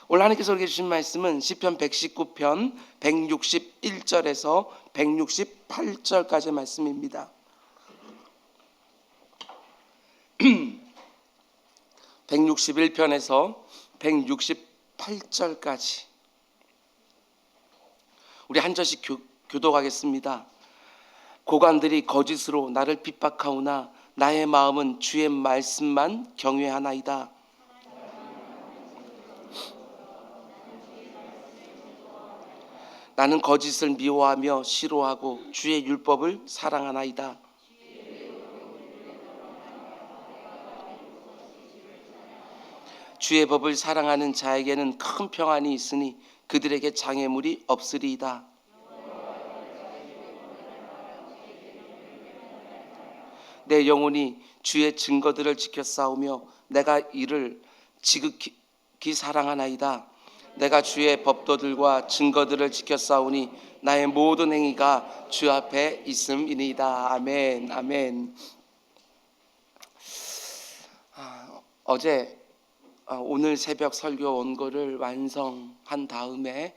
오늘 하나님께서 우리에게 주신 말씀은 시편 119편 161절에서 168절까지의 말씀입니다. 161편에서 168절까지 우리 한 절씩 교독하겠습니다. 고관들이 거짓으로 나를 핍박하오나 나의 마음은 주의 말씀만 경외하나이다. 나는 거짓을 미워하며 싫어하고 주의 율법을 사랑하나이다. 주의 법을 사랑하는 자에게는 큰 평안이 있으니 그들에게 장애물이 없으리이다. 내 영혼이 주의 증거들을 지켜 싸우며 내가 이를 지극히 사랑하나이다. 내가 주의 법도들과 증거들을 지켜 싸우니 나의 모든 행위가 주 앞에 있음이니이다. 아멘. 아멘. 어제 오늘 새벽 설교 원고를 완성한 다음에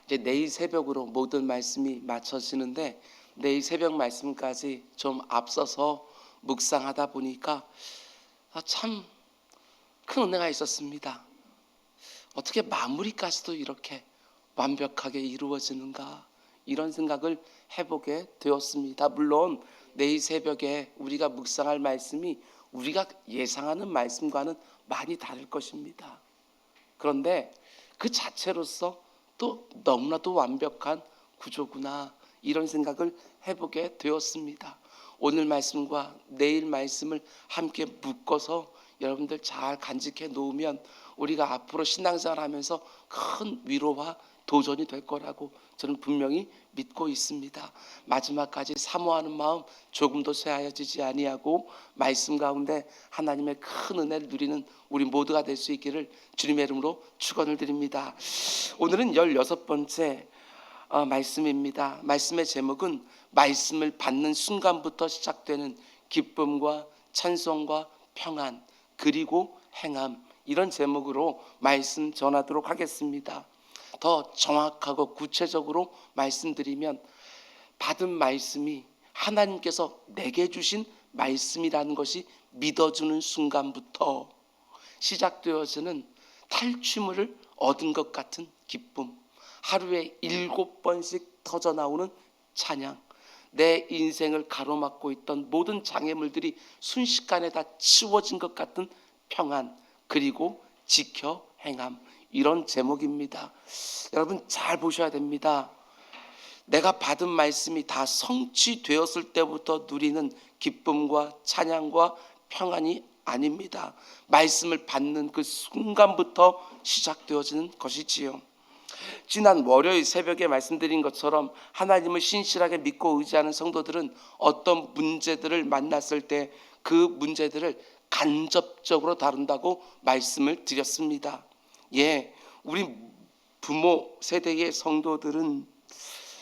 이제 내일 새벽으로 모든 말씀이 맞춰지는데 내일 새벽 말씀까지 좀 앞서서 묵상하다 보니까 참 큰 은혜가 있었습니다. 어떻게 마무리까지도 이렇게 완벽하게 이루어지는가 이런 생각을 해보게 되었습니다. 물론 내일 새벽에 우리가 묵상할 말씀이 우리가 예상하는 말씀과는 많이 다를 것입니다. 그런데 그 자체로서 또 너무나도 완벽한 구조구나 이런 생각을 해보게 되었습니다. 오늘 말씀과 내일 말씀을 함께 묶어서 여러분들 잘 간직해 놓으면 우리가 앞으로 신앙생활 하면서 큰 위로와 도전이 될 거라고 저는 분명히 믿고 있습니다. 마지막까지 사모하는 마음 조금도 쇠하여지지 아니하고 말씀 가운데 하나님의 큰 은혜를 누리는 우리 모두가 될 수 있기를 주님의 이름으로 축원을 드립니다. 오늘은 16번째 말씀입니다. 말씀의 제목은 말씀을 받는 순간부터 시작되는 기쁨과 찬송과 평안 그리고 행함 이런 제목으로 말씀 전하도록 하겠습니다. 더 정확하고 구체적으로 말씀드리면 받은 말씀이 하나님께서 내게 주신 말씀이라는 것이 믿어주는 순간부터 시작되어지는 탈취물을 얻은 것 같은 기쁨, 하루에 7번씩 터져나오는 찬양, 내 인생을 가로막고 있던 모든 장애물들이 순식간에 다 치워진 것 같은 평안 그리고 지켜 행함 이런 제목입니다. 여러분 잘 보셔야 됩니다. 내가 받은 말씀이 다 성취되었을 때부터 누리는 기쁨과 찬양과 평안이 아닙니다. 말씀을 받는 그 순간부터 시작되어지는 것이지요. 지난 월요일 새벽에 말씀드린 것처럼 하나님을 신실하게 믿고 의지하는 성도들은 어떤 문제들을 만났을 때 그 문제들을 간접적으로 다룬다고 말씀을 드렸습니다. 우리 부모 세대의 성도들은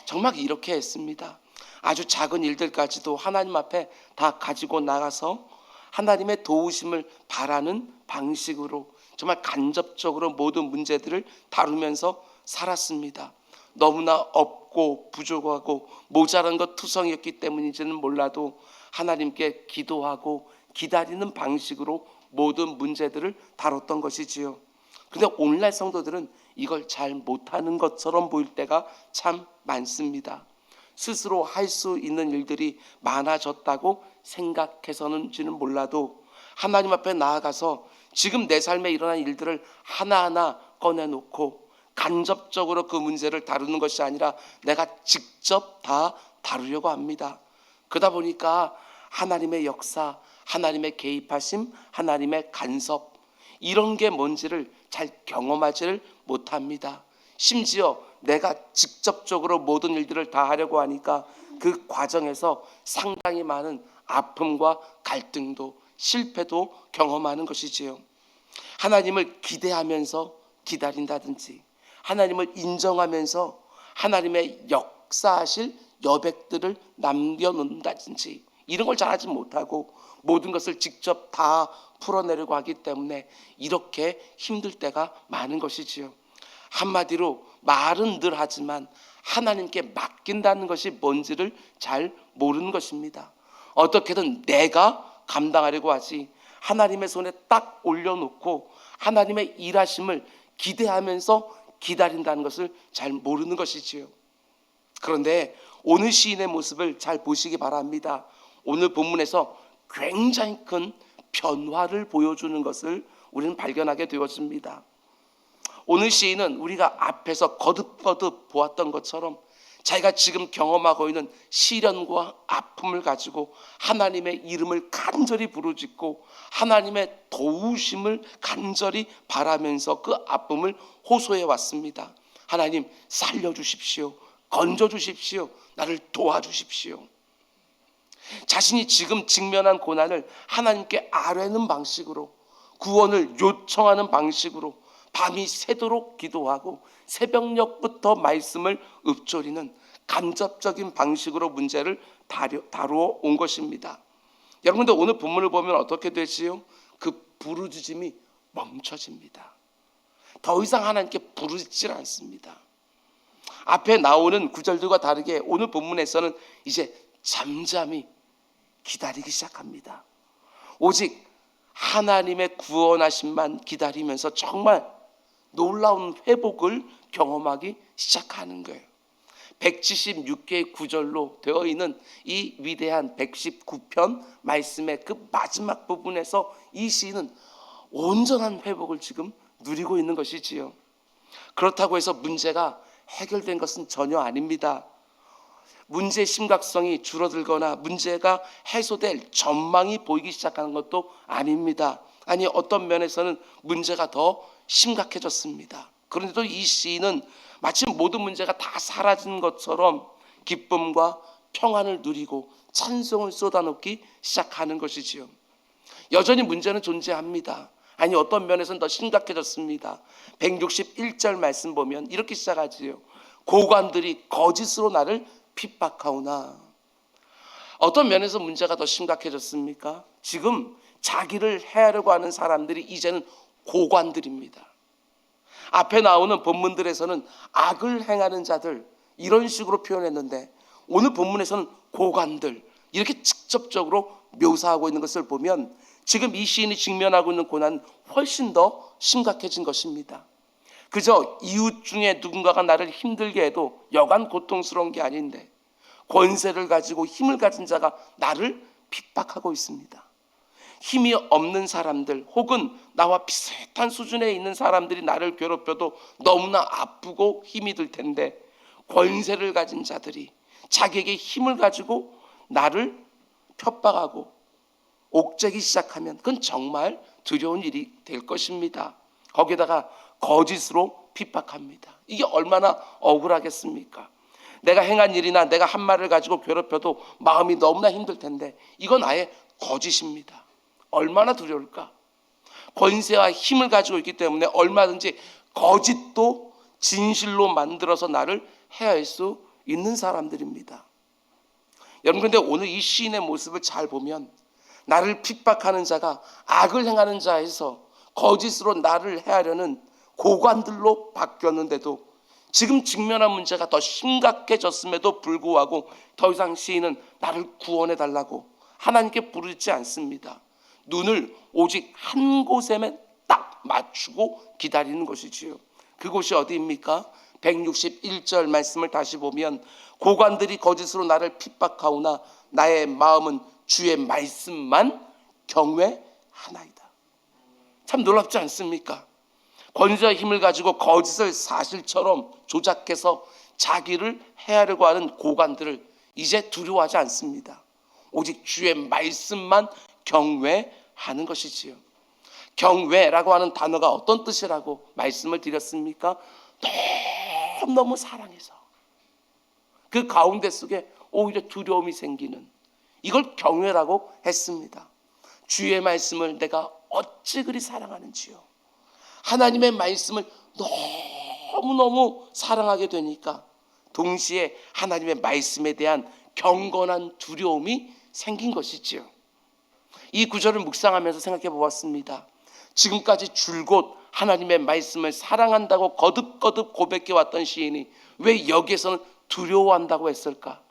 정말 이렇게 했습니다. 아주 작은 일들까지도 하나님 앞에 다 가지고 나가서 하나님의 도우심을 바라는 방식으로 정말 간접적으로 모든 문제들을 다루면서 살았습니다. 너무나 없고 부족하고 모자란 것 투성이었기 때문인지는 몰라도 하나님께 기도하고 기다리는 방식으로 모든 문제들을 다뤘던 것이지요. 그런데 오늘날 성도들은 이걸 잘 못하는 것처럼 보일 때가 참 많습니다. 스스로 할 수 있는 일들이 많아졌다고 생각해서는지는 몰라도 하나님 앞에 나아가서 지금 내 삶에 일어난 일들을 하나하나 꺼내놓고 간접적으로 그 문제를 다루는 것이 아니라 내가 직접 다 다루려고 합니다. 그러다 보니까 하나님의 역사, 하나님의 개입하심, 하나님의 간섭 이런 게 뭔지를 잘 경험하지를 못합니다. 심지어 내가 직접적으로 모든 일들을 다 하려고 하니까 그 과정에서 상당히 많은 아픔과 갈등도 실패도 경험하는 것이지요. 하나님을 기대하면서 기다린다든지 하나님을 인정하면서 하나님의 역사하실 여백들을 남겨놓는다든지 이런 걸 잘하지 못하고 모든 것을 직접 다 풀어내려고 하기 때문에 이렇게 힘들 때가 많은 것이지요. 한마디로 말은 늘 하지만 하나님께 맡긴다는 것이 뭔지를 잘 모르는 것입니다. 어떻게든 내가 감당하려고 하지 하나님의 손에 딱 올려놓고 하나님의 일하심을 기대하면서 기다린다는 것을 잘 모르는 것이지요. 그런데 오늘 시인의 모습을 잘 보시기 바랍니다. 오늘 본문에서 굉장히 큰 변화를 보여주는 것을 우리는 발견하게 되었습니다. 오늘 시인은 우리가 앞에서 거듭거듭 보았던 것처럼 자기가 지금 경험하고 있는 시련과 아픔을 가지고 하나님의 이름을 간절히 부르짖고 하나님의 도우심을 간절히 바라면서 그 아픔을 호소해 왔습니다. 하나님 살려주십시오. 건져주십시오. 나를 도와주십시오. 자신이 지금 직면한 고난을 하나님께 아뢰는 방식으로, 구원을 요청하는 방식으로 밤이 새도록 기도하고 새벽녘부터 말씀을 읊조리는 간접적인 방식으로 문제를 다루어 온 것입니다. 여러분들 오늘 본문을 보면 어떻게 되지요? 그 부르짖음이 멈춰집니다. 더 이상 하나님께 부르짖질 않습니다. 앞에 나오는 구절들과 다르게 오늘 본문에서는 이제 잠잠히 기다리기 시작합니다. 오직 하나님의 구원하심만 기다리면서 정말 놀라운 회복을 경험하기 시작하는 거예요. 176개의 구절로 되어 있는 이 위대한 119편 말씀의 그 마지막 부분에서 이 시인은 온전한 회복을 지금 누리고 있는 것이지요. 그렇다고 해서 문제가 해결된 것은 전혀 아닙니다. 문제의 심각성이 줄어들거나 문제가 해소될 전망이 보이기 시작하는 것도 아닙니다. 아니, 어떤 면에서는 문제가 더 심각해졌습니다. 그런데도 이 시인은 마치 모든 문제가 다 사라진 것처럼 기쁨과 평안을 누리고 찬송을 쏟아놓기 시작하는 것이지요. 여전히 문제는 존재합니다. 아니, 어떤 면에서는 더 심각해졌습니다. 161절 말씀 보면 이렇게 시작하지요. 고관들이 거짓으로 나를 핍박하오나. 어떤 면에서 문제가 더 심각해졌습니까? 지금 자기를 해하려고 하는 사람들이 이제는 고관들입니다. 앞에 나오는 본문들에서는 악을 행하는 자들 이런 식으로 표현했는데 오늘 본문에서는 고관들 이렇게 직접적으로 묘사하고 있는 것을 보면 지금 이 시인이 직면하고 있는 고난은 훨씬 더 심각해진 것입니다. 그저 이웃 중에 누군가가 나를 힘들게 해도 여간 고통스러운 게 아닌데 권세를 가지고 힘을 가진 자가 나를 핍박하고 있습니다. 힘이 없는 사람들 혹은 나와 비슷한 수준에 있는 사람들이 나를 괴롭혀도 너무나 아프고 힘이 들 텐데 권세를 가진 자들이 자기에게 힘을 가지고 나를 핍박하고 옥죄기 시작하면 그건 정말 두려운 일이 될 것입니다. 거기다가 거짓으로 핍박합니다. 이게 얼마나 억울하겠습니까? 내가 행한 일이나 내가 한 말을 가지고 괴롭혀도 마음이 너무나 힘들 텐데 이건 아예 거짓입니다. 얼마나 두려울까? 권세와 힘을 가지고 있기 때문에 얼마든지 거짓도 진실로 만들어서 나를 해할 수 있는 사람들입니다. 여러분, 근데 오늘 이 시인의 모습을 잘 보면 나를 핍박하는 자가 악을 행하는 자에서 거짓으로 나를 해하려는 고관들로 바뀌었는데도 지금 직면한 문제가 더 심각해졌음에도 불구하고 더 이상 시인은 나를 구원해 달라고 하나님께 부르지 않습니다. 눈을 오직 한 곳에만 딱 맞추고 기다리는 것이지요. 그곳이 어디입니까? 161절 말씀을 다시 보면 고관들이 거짓으로 나를 핍박하오나 나의 마음은 주의 말씀만 경외하나이다. 참 놀랍지 않습니까? 권세와 힘을 가지고 거짓을 사실처럼 조작해서 자기를 해하려고 하는 고관들을 이제 두려워하지 않습니다. 오직 주의 말씀만 경외하는 것이지요. 경외라고 하는 단어가 어떤 뜻이라고 말씀을 드렸습니까? 너무너무 사랑해서 그 가운데 속에 오히려 두려움이 생기는 이걸 경외라고 했습니다. 주의 말씀을 내가 어찌 그리 사랑하는지요. 하나님의 말씀을 너무너무 사랑하게 되니까 동시에 하나님의 말씀에 대한 경건한 두려움이 생긴 것이지요. 이 구절을 묵상하면서 생각해 보았습니다. 지금까지 줄곧 하나님의 말씀을 사랑한다고 거듭거듭 고백해왔던 시인이 왜 여기에서는 두려워한다고 했을까?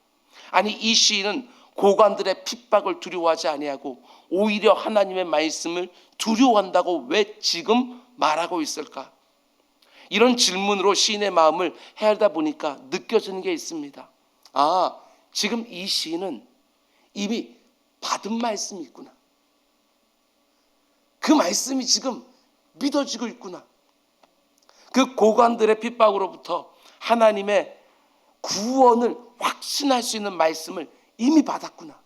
아니, 이 시인은 고관들의 핍박을 두려워하지 아니하고 오히려 하나님의 말씀을 두려워한다고 왜 지금 말하고 있을까? 이런 질문으로 시인의 마음을 헤아리다 보니까 느껴지는 게 있습니다. 아, 지금 이 시인은 이미 받은 말씀이 있구나. 그 말씀이 지금 믿어지고 있구나. 그 고관들의 핍박으로부터 하나님의 구원을 확신할 수 있는 말씀을 이미 받았구나.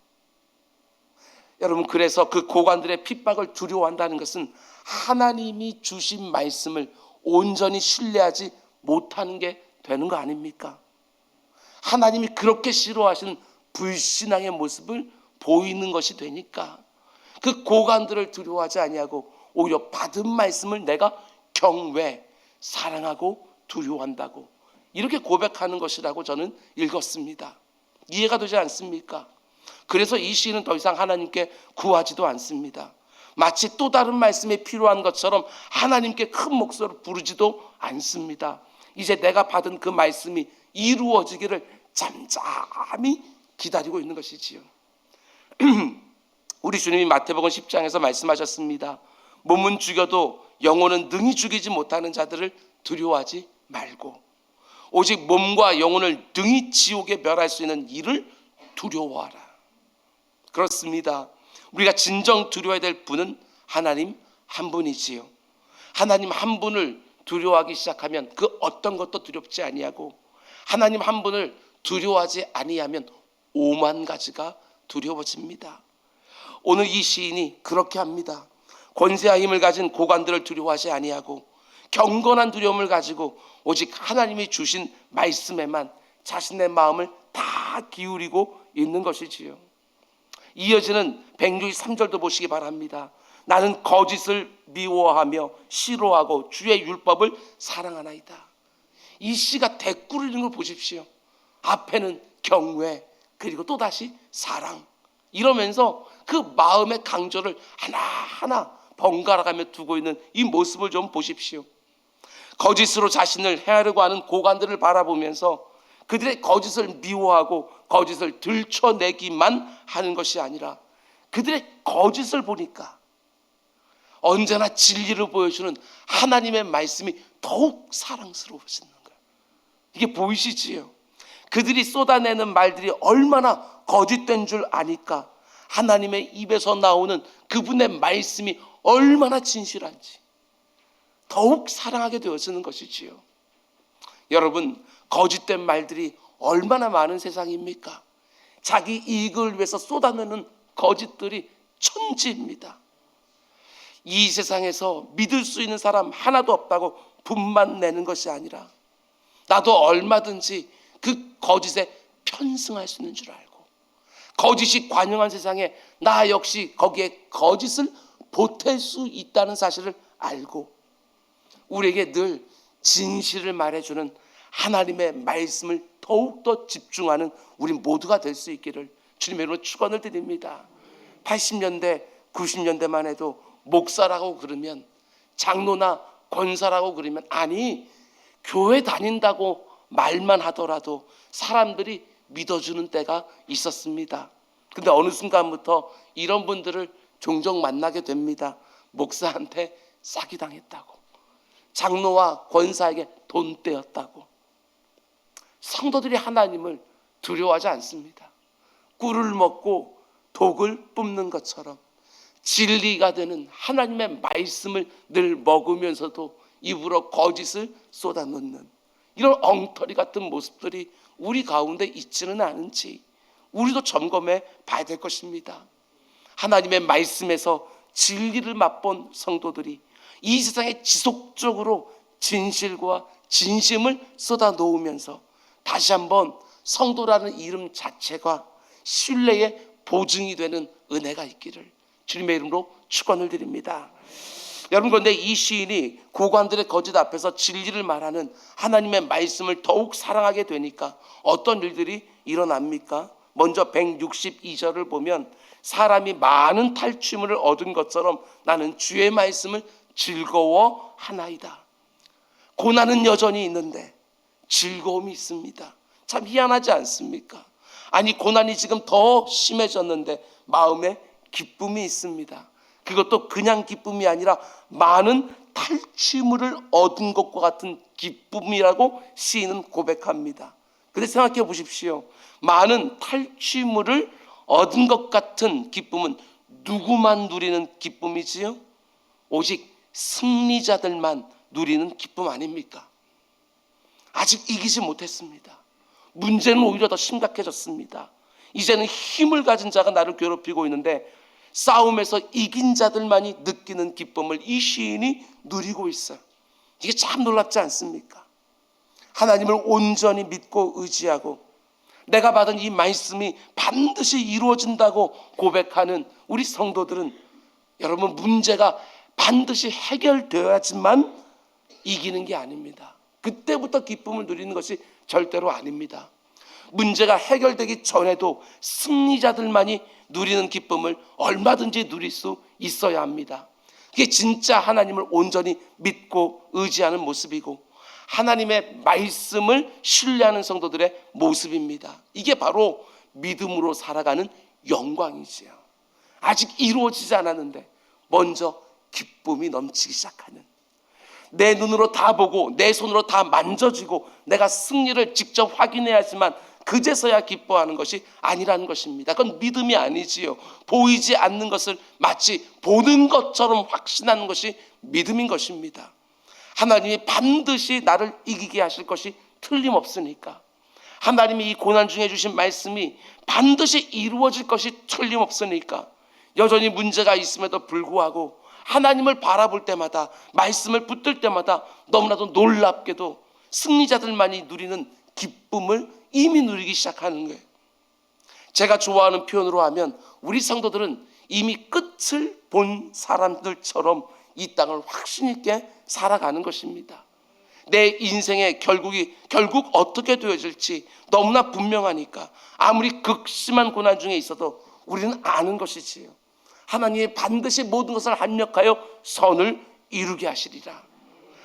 여러분, 그래서 그 고관들의 핍박을 두려워한다는 것은 하나님이 주신 말씀을 온전히 신뢰하지 못하는 게 되는 거 아닙니까? 하나님이 그렇게 싫어하시는 불신앙의 모습을 보이는 것이 되니까 그 고관들을 두려워하지 아니하고 오히려 받은 말씀을 내가 경외, 사랑하고 두려워한다고 이렇게 고백하는 것이라고 저는 읽었습니다. 이해가 되지 않습니까? 그래서 이 시인은 더 이상 하나님께 구하지도 않습니다. 마치 또 다른 말씀이 필요한 것처럼 하나님께 큰 목소리로 부르지도 않습니다. 이제 내가 받은 그 말씀이 이루어지기를 잠잠히 기다리고 있는 것이지요. 우리 주님이 마태복음 10장에서 말씀하셨습니다. 몸은 죽여도 영혼은 능히 죽이지 못하는 자들을 두려워하지 말고 오직 몸과 영혼을 능히 지옥에 멸할 수 있는 이를 두려워하라. 그렇습니다. 우리가 진정 두려워해야 될 분은 하나님 한 분이지요. 하나님 한 분을 두려워하기 시작하면 그 어떤 것도 두렵지 아니하고 하나님 한 분을 두려워하지 아니하면 오만 가지가 두려워집니다. 오늘 이 시인이 그렇게 합니다. 권세와 힘을 가진 고관들을 두려워하지 아니하고 경건한 두려움을 가지고 오직 하나님이 주신 말씀에만 자신의 마음을 다 기울이고 있는 것이지요. 이어지는 163절도 보시기 바랍니다. 나는 거짓을 미워하며 싫어하고 주의 율법을 사랑하나이다. 이 시가 대꾸를 읽는 걸 보십시오. 앞에는 경외, 그리고 또다시 사랑, 이러면서 그 마음의 강조를 하나하나 번갈아가며 두고 있는 이 모습을 좀 보십시오. 거짓으로 자신을 해하려고 하는 고관들을 바라보면서 그들의 거짓을 미워하고 거짓을 들춰내기만 하는 것이 아니라 그들의 거짓을 보니까 언제나 진리를 보여주는 하나님의 말씀이 더욱 사랑스러워지는 거예요. 이게 보이시지요? 그들이 쏟아내는 말들이 얼마나 거짓된 줄 아니까 하나님의 입에서 나오는 그분의 말씀이 얼마나 진실한지 더욱 사랑하게 되어지는 것이지요. 여러분, 거짓된 말들이 얼마나 많은 세상입니까? 자기 이익을 위해서 쏟아내는 거짓들이 천지입니다. 이 세상에서 믿을 수 있는 사람 하나도 없다고 분만 내는 것이 아니라 나도 얼마든지 그 거짓에 편승할 수 있는 줄 알고 거짓이 관영한 세상에 나 역시 거기에 거짓을 보탤 수 있다는 사실을 알고 우리에게 늘 진실을 말해주는 하나님의 말씀을 더욱더 집중하는 우리 모두가 될 수 있기를 주님의 이름으로 축원을 드립니다. 80년대 90년대만 해도 목사라고 그러면 장로나 권사라고 그러면 아니 교회 다닌다고 말만 하더라도 사람들이 믿어주는 때가 있었습니다. 근데 어느 순간부터 이런 분들을 종종 만나게 됩니다. 목사한테 사기당했다고, 장로와 권사에게 돈 떼었다고. 성도들이 하나님을 두려워하지 않습니다. 꿀을 먹고 독을 뿜는 것처럼 진리가 되는 하나님의 말씀을 늘 먹으면서도 입으로 거짓을 쏟아놓는 이런 엉터리 같은 모습들이 우리 가운데 있지는 않은지 우리도 점검해 봐야 될 것입니다. 하나님의 말씀에서 진리를 맛본 성도들이 이 세상에 지속적으로 진실과 진심을 쏟아놓으면서 다시 한번 성도라는 이름 자체가 신뢰의 보증이 되는 은혜가 있기를 주님의 이름으로 축원을 드립니다. 여러분, 그런데 이 시인이 고관들의 거짓 앞에서 진리를 말하는 하나님의 말씀을 더욱 사랑하게 되니까 어떤 일들이 일어납니까? 먼저 162절을 보면 사람이 많은 탈취물을 얻은 것처럼 나는 주의 말씀을 즐거워하나이다. 고난은 여전히 있는데 즐거움이 있습니다. 참 희한하지 않습니까? 아니, 고난이 지금 더 심해졌는데 마음에 기쁨이 있습니다. 그것도 그냥 기쁨이 아니라 많은 탈취물을 얻은 것과 같은 기쁨이라고 시인은 고백합니다. 근데 생각해 보십시오. 많은 탈취물을 얻은 것 같은 기쁨은 누구만 누리는 기쁨이지요? 오직 승리자들만 누리는 기쁨 아닙니까? 아직 이기지 못했습니다. 문제는 오히려 더 심각해졌습니다. 이제는 힘을 가진 자가 나를 괴롭히고 있는데 싸움에서 이긴 자들만이 느끼는 기쁨을 이 시인이 누리고 있어요. 이게 참 놀랍지 않습니까? 하나님을 온전히 믿고 의지하고 내가 받은 이 말씀이 반드시 이루어진다고 고백하는 우리 성도들은, 여러분, 문제가 반드시 해결되어야지만 이기는 게 아닙니다. 그때부터 기쁨을 누리는 것이 절대로 아닙니다. 문제가 해결되기 전에도 승리자들만이 누리는 기쁨을 얼마든지 누릴 수 있어야 합니다. 그게 진짜 하나님을 온전히 믿고 의지하는 모습이고 하나님의 말씀을 신뢰하는 성도들의 모습입니다. 이게 바로 믿음으로 살아가는 영광이지요. 아직 이루어지지 않았는데 먼저 기쁨이 넘치기 시작하는, 내 눈으로 다 보고 내 손으로 다 만져지고 내가 승리를 직접 확인해야지만 그제서야 기뻐하는 것이 아니라는 것입니다. 그건 믿음이 아니지요. 보이지 않는 것을 마치 보는 것처럼 확신하는 것이 믿음인 것입니다. 하나님이 반드시 나를 이기게 하실 것이 틀림없으니까, 하나님이 이 고난 중에 주신 말씀이 반드시 이루어질 것이 틀림없으니까, 여전히 문제가 있음에도 불구하고 하나님을 바라볼 때마다, 말씀을 붙들 때마다 너무나도 놀랍게도 승리자들만이 누리는 기쁨을 이미 누리기 시작하는 거예요. 제가 좋아하는 표현으로 하면 우리 성도들은 이미 끝을 본 사람들처럼 이 땅을 확신 있게 살아가는 것입니다. 내 인생의 결국 어떻게 되어질지 너무나 분명하니까 아무리 극심한 고난 중에 있어도 우리는 아는 것이지요. 하나님이 반드시 모든 것을 합력하여 선을 이루게 하시리라.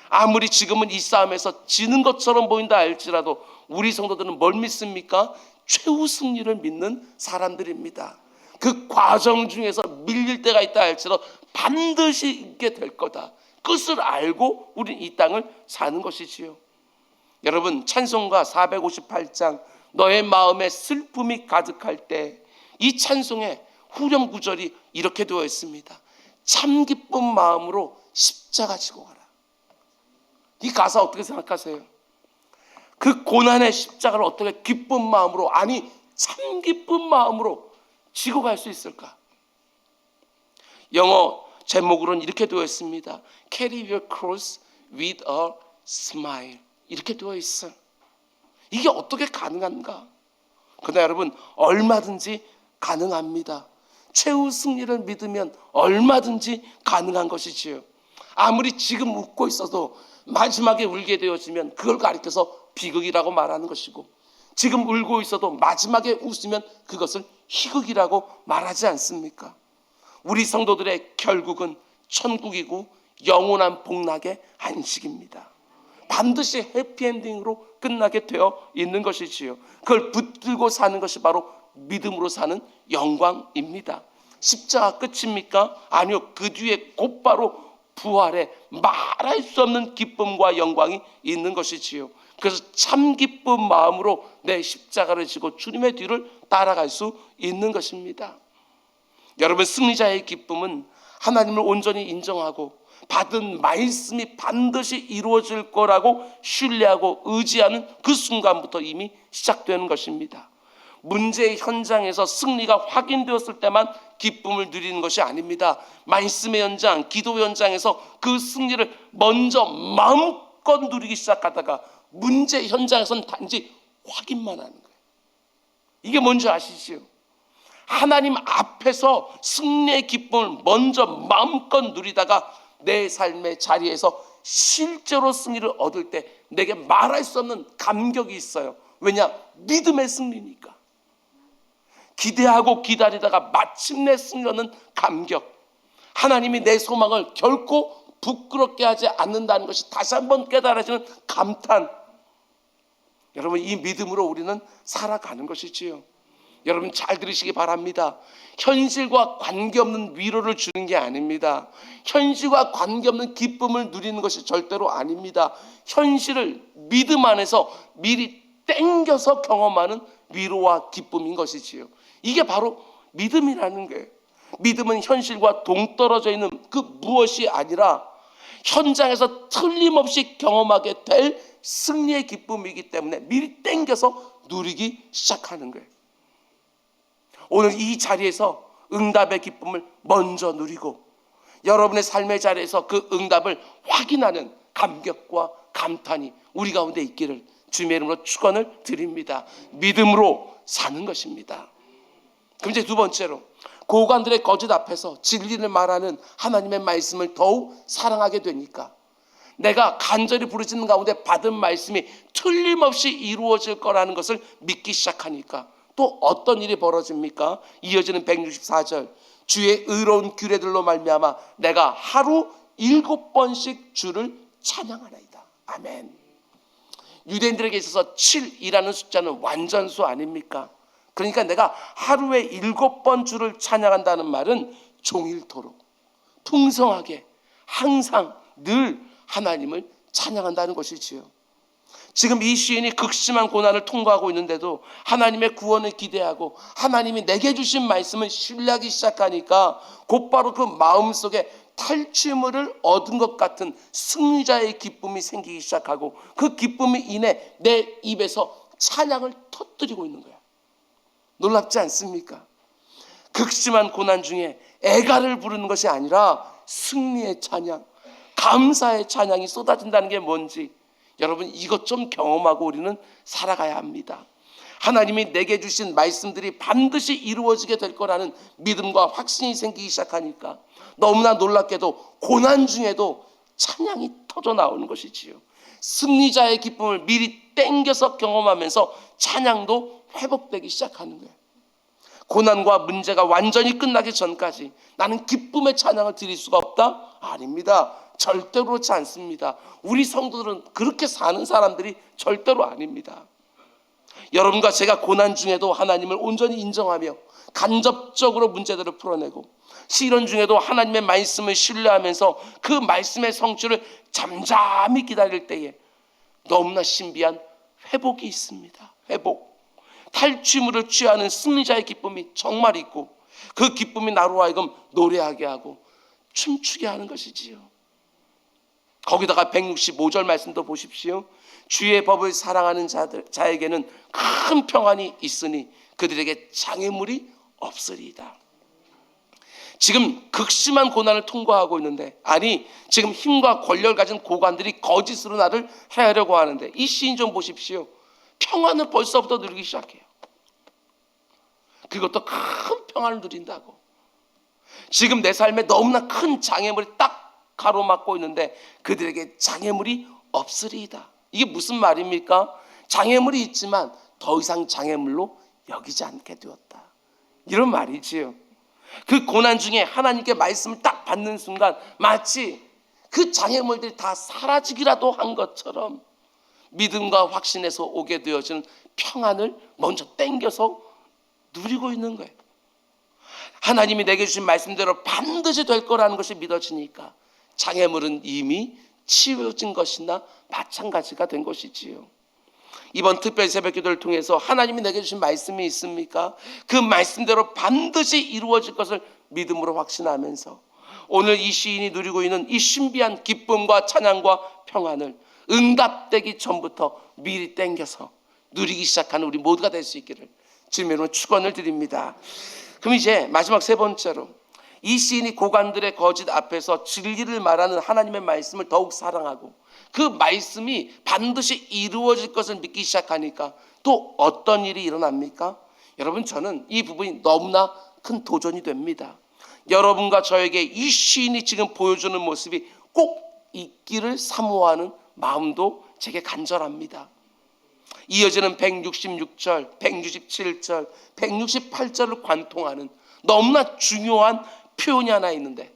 아무리 지금은 이 싸움에서 지는 것처럼 보인다 할지라도 우리 성도들은 뭘 믿습니까? 최후 승리를 믿는 사람들입니다. 그 과정 중에서 밀릴 때가 있다 할지라도 반드시 있게 될 거다. 끝을 알고 우린 이 땅을 사는 것이지요. 여러분, 찬송가 458장 너의 마음에 슬픔이 가득할 때 이 찬송의 후렴 구절이 이렇게 되어 있습니다. 참 기쁜 마음으로 십자가 지고 가라. 이 가사 어떻게 생각하세요? 그 고난의 십자가를 어떻게 기쁜 마음으로, 아니 참 기쁜 마음으로 지고 갈 수 있을까? 영어 제목으로는 이렇게 되어 있습니다. Carry your cross with a smile. 이렇게 되어 있어요. 이게 어떻게 가능한가? 그러나 여러분, 얼마든지 가능합니다. 최후 승리를 믿으면 얼마든지 가능한 것이지요. 아무리 지금 웃고 있어도 마지막에 울게 되어지면 그걸 가리켜서 비극이라고 말하는 것이고, 지금 울고 있어도 마지막에 웃으면 그것을 희극이라고 말하지 않습니까? 우리 성도들의 결국은 천국이고 영원한 복락의 안식입니다. 반드시 해피엔딩으로 끝나게 되어 있는 것이지요. 그걸 붙들고 사는 것이 바로 믿음으로 사는 영광입니다. 십자가 끝입니까? 아니요. 그 뒤에 곧바로 부활의 말할 수 없는 기쁨과 영광이 있는 것이지요. 그래서 참 기쁜 마음으로 내 십자가를 지고 주님의 뒤를 따라갈 수 있는 것입니다. 여러분, 승리자의 기쁨은 하나님을 온전히 인정하고 받은 말씀이 반드시 이루어질 거라고 신뢰하고 의지하는 그 순간부터 이미 시작되는 것입니다. 문제의 현장에서 승리가 확인되었을 때만 기쁨을 누리는 것이 아닙니다. 말씀의 현장, 기도 현장에서 그 승리를 먼저 마음껏 누리기 시작하다가 문제 현장에서는 단지 확인만 하는 거예요. 이게 뭔지 아시죠? 하나님 앞에서 승리의 기쁨을 먼저 마음껏 누리다가 내 삶의 자리에서 실제로 승리를 얻을 때 내게 말할 수 없는 감격이 있어요. 왜냐? 믿음의 승리니까. 기대하고 기다리다가 마침내 승리하는 감격. 하나님이 내 소망을 결코 부끄럽게 하지 않는다는 것이 다시 한번 깨달아지는 감탄. 여러분, 이 믿음으로 우리는 살아가는 것이지요. 여러분 잘 들으시기 바랍니다. 현실과 관계없는 위로를 주는 게 아닙니다. 현실과 관계없는 기쁨을 누리는 것이 절대로 아닙니다. 현실을 믿음 안에서 미리 땡겨서 경험하는 위로와 기쁨인 것이지요. 이게 바로 믿음이라는 거예요. 믿음은 현실과 동떨어져 있는 그 무엇이 아니라 현장에서 틀림없이 경험하게 될 승리의 기쁨이기 때문에 미리 땡겨서 누리기 시작하는 거예요. 오늘 이 자리에서 응답의 기쁨을 먼저 누리고 여러분의 삶의 자리에서 그 응답을 확인하는 감격과 감탄이 우리 가운데 있기를 주님의 이름으로 축원을 드립니다. 믿음으로 사는 것입니다. 그럼 이제 두 번째로, 고관들의 거짓 앞에서 진리를 말하는 하나님의 말씀을 더욱 사랑하게 되니까, 내가 간절히 부르짖는 가운데 받은 말씀이 틀림없이 이루어질 거라는 것을 믿기 시작하니까 또 어떤 일이 벌어집니까? 이어지는 164절, 주의 의로운 규례들로 말미암아 내가 하루 7번씩 주를 찬양하나이다. 아멘. 유대인들에게 있어서 7이라는 숫자는 완전수 아닙니까? 그러니까 내가 하루에 7번 주를 찬양한다는 말은 종일토록 풍성하게 항상 늘 하나님을 찬양한다는 것이지요. 지금 이 시인이 극심한 고난을 통과하고 있는데도 하나님의 구원을 기대하고 하나님이 내게 주신 말씀을 신뢰하기 시작하니까 곧바로 그 마음속에 탈취물을 얻은 것 같은 승리자의 기쁨이 생기기 시작하고 그 기쁨이 인해 내 입에서 찬양을 터뜨리고 있는 거야. 놀랍지 않습니까? 극심한 고난 중에 애가를 부르는 것이 아니라 승리의 찬양, 감사의 찬양이 쏟아진다는 게 뭔지 여러분 이것 좀 경험하고 우리는 살아가야 합니다. 하나님이 내게 주신 말씀들이 반드시 이루어지게 될 거라는 믿음과 확신이 생기기 시작하니까 너무나 놀랍게도 고난 중에도 찬양이 터져 나오는 것이지요. 승리자의 기쁨을 미리 땡겨서 경험하면서 찬양도 회복되기 시작하는 거예요. 고난과 문제가 완전히 끝나기 전까지 나는 기쁨의 찬양을 드릴 수가 없다? 아닙니다. 절대로 그렇지 않습니다. 우리 성도들은 그렇게 사는 사람들이 절대로 아닙니다. 여러분과 제가 고난 중에도 하나님을 온전히 인정하며 간접적으로 문제들을 풀어내고 시련 중에도 하나님의 말씀을 신뢰하면서 그 말씀의 성취를 잠잠히 기다릴 때에 너무나 신비한 회복이 있습니다. 회복. 탈취물을 취하는 승리자의 기쁨이 정말 있고 그 기쁨이 나로 하여금 노래하게 하고 춤추게 하는 것이지요. 거기다가 165절 말씀도 보십시오. 주의 법을 사랑하는 자에게는 큰 평안이 있으니 그들에게 장애물이 없으리이다. 지금 극심한 고난을 통과하고 있는데, 아니 지금 힘과 권력을 가진 고관들이 거짓으로 나를 해하려고 하는데 이 시인 좀 보십시오. 평안을 벌써부터 누리기 시작해요. 그것도 큰 평안을 누린다고. 지금 내 삶에 너무나 큰 장애물이 딱 가로막고 있는데 그들에게 장애물이 없으리이다. 이게 무슨 말입니까? 장애물이 있지만 더 이상 장애물로 여기지 않게 되었다. 이런 말이지요. 그 고난 중에 하나님께 말씀을 딱 받는 순간 마치 그 장애물들이 다 사라지기라도 한 것처럼 믿음과 확신에서 오게 되어지는 평안을 먼저 땡겨서 누리고 있는 거예요. 하나님이 내게 주신 말씀대로 반드시 될 거라는 것이 믿어지니까 장애물은 이미 치워진 것이나 마찬가지가 된 것이지요. 이번 특별 새벽기도를 통해서 하나님이 내게 주신 말씀이 있습니까? 그 말씀대로 반드시 이루어질 것을 믿음으로 확신하면서 오늘 이 시인이 누리고 있는 이 신비한 기쁨과 찬양과 평안을 응답되기 전부터 미리 땡겨서 누리기 시작하는 우리 모두가 될 수 있기를 주님으로 축원을 드립니다. 그럼 이제 마지막 세 번째로, 이 시인이 고관들의 거짓 앞에서 진리를 말하는 하나님의 말씀을 더욱 사랑하고 그 말씀이 반드시 이루어질 것을 믿기 시작하니까 또 어떤 일이 일어납니까? 여러분, 저는 이 부분이 너무나 큰 도전이 됩니다. 여러분과 저에게 이 시인이 지금 보여주는 모습이 꼭 있기를 사모하는 마음도 제게 간절합니다. 이어지는 166절, 167절, 168절을 관통하는 너무나 중요한 표현이 하나 있는데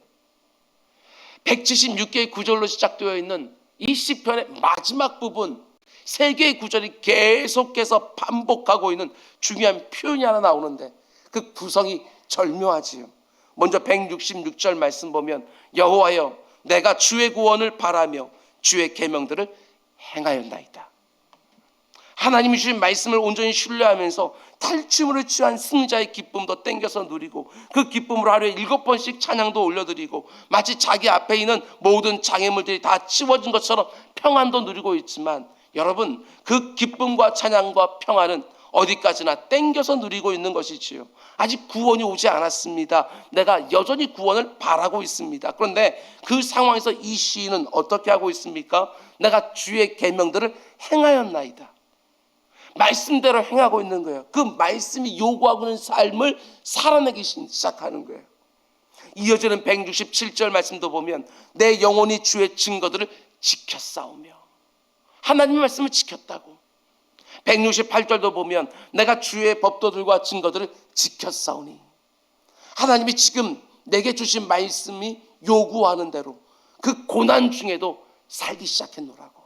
176개의 구절로 시작되어 있는 이 시편의 마지막 부분, 3개의 구절이 계속해서 반복하고 있는 중요한 표현이 하나 나오는데 그 구성이 절묘하지요. 먼저 166절 말씀 보면 여호와여 내가 주의 구원을 바라며 주의 계명들을 행하였나이다. 하나님이 주신 말씀을 온전히 신뢰하면서 탈취물을 취한 승자의 기쁨도 땡겨서 누리고 그 기쁨으로 하루에 7번씩 찬양도 올려드리고 마치 자기 앞에 있는 모든 장애물들이 다 치워진 것처럼 평안도 누리고 있지만 여러분 그 기쁨과 찬양과 평안은 어디까지나 땡겨서 누리고 있는 것이지요. 아직 구원이 오지 않았습니다. 내가 여전히 구원을 바라고 있습니다. 그런데 그 상황에서 이 시인은 어떻게 하고 있습니까? 내가 주의 계명들을 행하였나이다. 말씀대로 행하고 있는 거예요. 그 말씀이 요구하고 있는 삶을 살아내기 시작하는 거예요. 이어지는 167절 말씀도 보면 내 영혼이 주의 증거들을 지켰사오며, 하나님의 말씀을 지켰다고. 168절도 보면 내가 주의 법도들과 증거들을 지켰사오니, 하나님이 지금 내게 주신 말씀이 요구하는 대로 그 고난 중에도 살기 시작했노라고.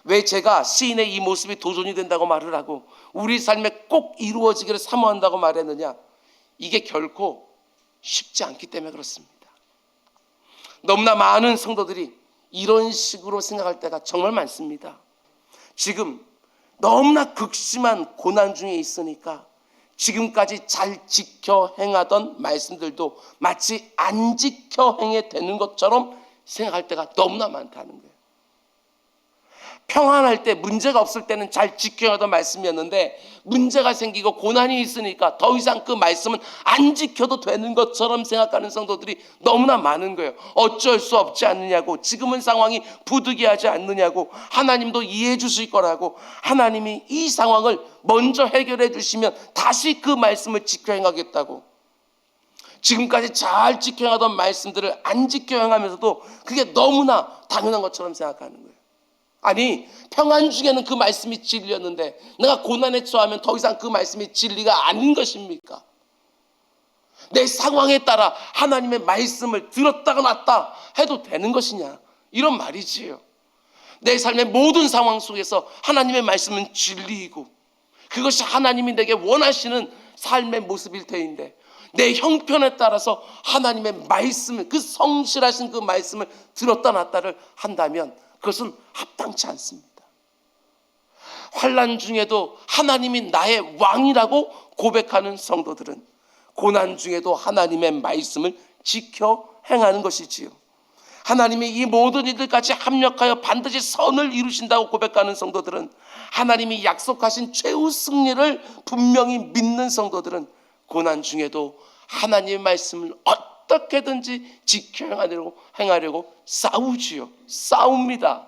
왜 제가 시인의 이 모습이 도전이 된다고 말을 하고 우리 삶에 꼭 이루어지기를 사모한다고 말했느냐? 이게 결코 쉽지 않기 때문에 그렇습니다. 너무나 많은 성도들이 이런 식으로 생각할 때가 정말 많습니다. 지금 너무나 극심한 고난 중에 있으니까 지금까지 잘 지켜 행하던 말씀들도 마치 안 지켜 행해 되는 것처럼 생각할 때가 너무나 많다는 거예요. 평안할 때, 문제가 없을 때는 잘 지켜야던 말씀이었는데 문제가 생기고 고난이 있으니까 더 이상 그 말씀은 안 지켜도 되는 것처럼 생각하는 성도들이 너무나 많은 거예요. 어쩔 수 없지 않느냐고, 지금은 상황이 부득이하지 않느냐고, 하나님도 이해해 주실 거라고, 하나님이 이 상황을 먼저 해결해 주시면 다시 그 말씀을 지켜 행하겠다고. 지금까지 잘 지켜 행하던 말씀들을 안 지켜 행하면서도 그게 너무나 당연한 것처럼 생각하는 거예요. 아니, 평안 중에는 그 말씀이 진리였는데 내가 고난에 처하면 더 이상 그 말씀이 진리가 아닌 것입니까? 내 상황에 따라 하나님의 말씀을 들었다가 놨다 해도 되는 것이냐, 이런 말이지요. 내 삶의 모든 상황 속에서 하나님의 말씀은 진리이고 그것이 하나님이 내게 원하시는 삶의 모습일 테인데 내 형편에 따라서 하나님의 말씀을, 그 성실하신 그 말씀을 들었다 놨다를 한다면 그것은 합당치 않습니다. 환난 중에도 하나님이 나의 왕이라고 고백하는 성도들은 고난 중에도 하나님의 말씀을 지켜 행하는 것이지요. 하나님이 이 모든 이들까지 합력하여 반드시 선을 이루신다고 고백하는 성도들은, 하나님이 약속하신 최후 승리를 분명히 믿는 성도들은 고난 중에도 하나님의 말씀을 어떻게든지 지켜 행하려고 싸우지요. 싸웁니다.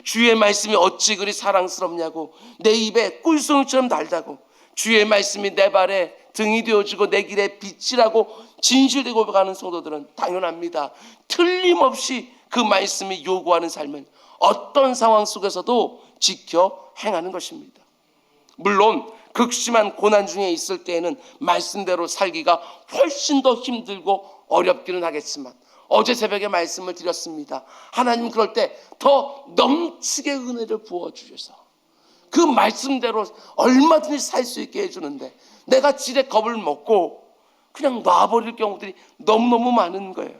주의 말씀이 어찌 그리 사랑스럽냐고, 내 입에 꿀송이처럼 달다고, 주의 말씀이 내 발에 등이 되어주고 내 길에 빛이라고 진실되게 고백하는 성도들은 당연합니다. 틀림없이 그 말씀이 요구하는 삶을 어떤 상황 속에서도 지켜 행하는 것입니다. 물론 극심한 고난 중에 있을 때에는 말씀대로 살기가 훨씬 더 힘들고 어렵기는 하겠지만, 어제 새벽에 말씀을 드렸습니다. 하나님 그럴 때 더 넘치게 은혜를 부어주셔서 그 말씀대로 얼마든지 살 수 있게 해주는데 내가 지레 겁을 먹고 그냥 놔버릴 경우들이 너무너무 많은 거예요.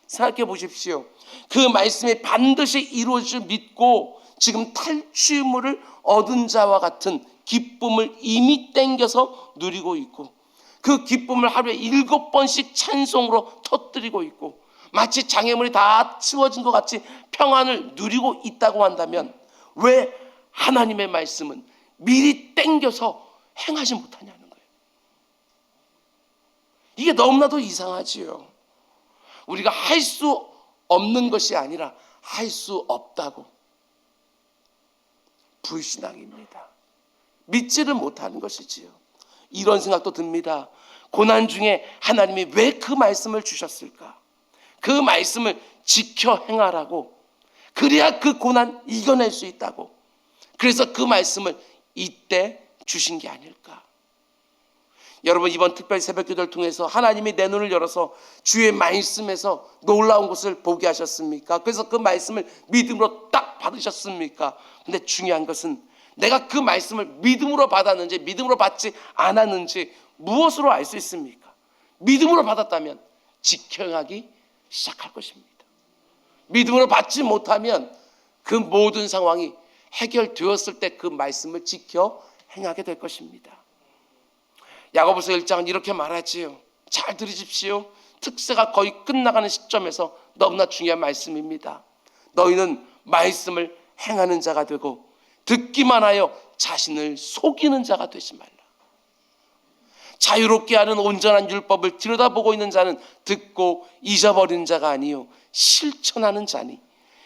생각해 보십시오. 그 말씀이 반드시 이루어질 줄 믿고 지금 탈취물을 얻은 자와 같은 기쁨을 이미 땡겨서 누리고 있고, 그 기쁨을 하루에 7번씩 찬송으로 터뜨리고 있고 마치 장애물이 다 치워진 것 같이 평안을 누리고 있다고 한다면 왜 하나님의 말씀은 미리 땡겨서 행하지 못하냐는 거예요. 이게 너무나도 이상하지요. 우리가 할 수 없는 것이 아니라 할 수 없다고. 불신앙입니다. 믿지를 못하는 것이지요. 이런 생각도 듭니다. 고난 중에 하나님이 왜 그 말씀을 주셨을까? 그 말씀을 지켜 행하라고, 그래야 그 고난 이겨낼 수 있다고. 그래서 그 말씀을 이때 주신 게 아닐까. 여러분, 이번 특별 새벽기도를 통해서 하나님이 내 눈을 열어서 주의 말씀에서 놀라운 것을 보게 하셨습니까? 그래서 그 말씀을 믿음으로 딱 받으셨습니까? 근데 중요한 것은 내가 그 말씀을 믿음으로 받았는지 믿음으로 받지 않았는지 무엇으로 알 수 있습니까? 믿음으로 받았다면 지켜 행하기 시작할 것입니다. 믿음으로 받지 못하면 그 모든 상황이 해결되었을 때 그 말씀을 지켜 행하게 될 것입니다. 야고보서 1장은 이렇게 말하지요. 잘 들으십시오. 특세가 거의 끝나가는 시점에서 너무나 중요한 말씀입니다. 너희는 말씀을 행하는 자가 되고 듣기만 하여 자신을 속이는 자가 되지 말라. 자유롭게 하는 온전한 율법을 들여다보고 있는 자는 듣고 잊어버리는 자가 아니요 실천하는 자니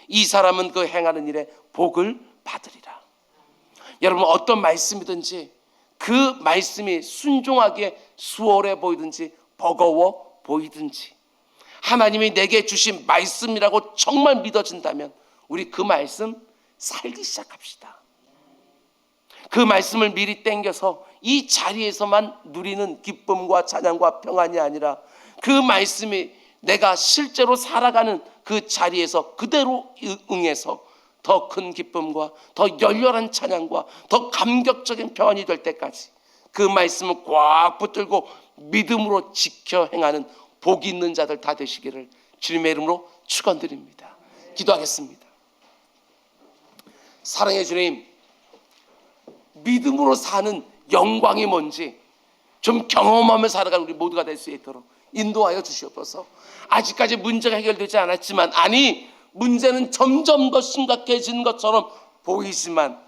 이 사람은 그 행하는 일에 복을 받으리라. 여러분, 어떤 말씀이든지 그 말씀이 순종하기에 수월해 보이든지 버거워 보이든지 하나님이 내게 주신 말씀이라고 정말 믿어진다면 우리 그 말씀 살기 시작합시다. 그 말씀을 미리 땡겨서 이 자리에서만 누리는 기쁨과 찬양과 평안이 아니라 그 말씀이 내가 실제로 살아가는 그 자리에서 그대로 응해서 더 큰 기쁨과 더 열렬한 찬양과 더 감격적인 평안이 될 때까지 그 말씀을 꽉 붙들고 믿음으로 지켜 행하는 복이 있는 자들 다 되시기를 주님의 이름으로 축원드립니다. 기도하겠습니다. 사랑의 주님, 믿음으로 사는 영광이 뭔지 좀 경험하며 살아가는 우리 모두가 될 수 있도록 인도하여 주시옵소서. 아직까지 문제가 해결되지 않았지만, 아니 문제는 점점 더 심각해지는 것처럼 보이지만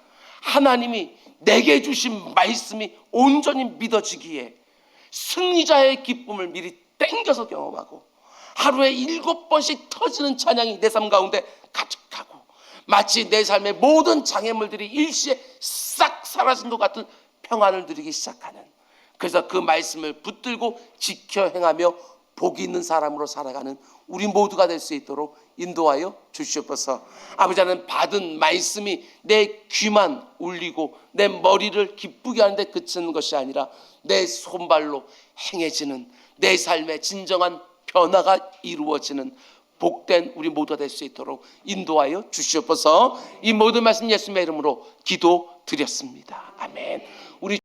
하나님이 내게 주신 말씀이 온전히 믿어지기에 승리자의 기쁨을 미리 땡겨서 경험하고 하루에 7번씩 터지는 찬양이 내 삶 가운데 가득하고 마치 내 삶의 모든 장애물들이 일시에 싹 사라진 것 같은 평안을 누리기 시작하는, 그래서 그 말씀을 붙들고 지켜 행하며 복이 있는 사람으로 살아가는 우리 모두가 될 수 있도록 인도하여 주시옵소서. 아버지, 하나님, 받은 말씀이 내 귀만 울리고 내 머리를 기쁘게 하는데 그치는 것이 아니라 내 손발로 행해지는 내 삶의 진정한 변화가 이루어지는 복된 우리 모두가 될 수 있도록 인도하여 주시옵소서. 이 모든 말씀 예수님의 이름으로 기도드렸습니다. 아멘. 우리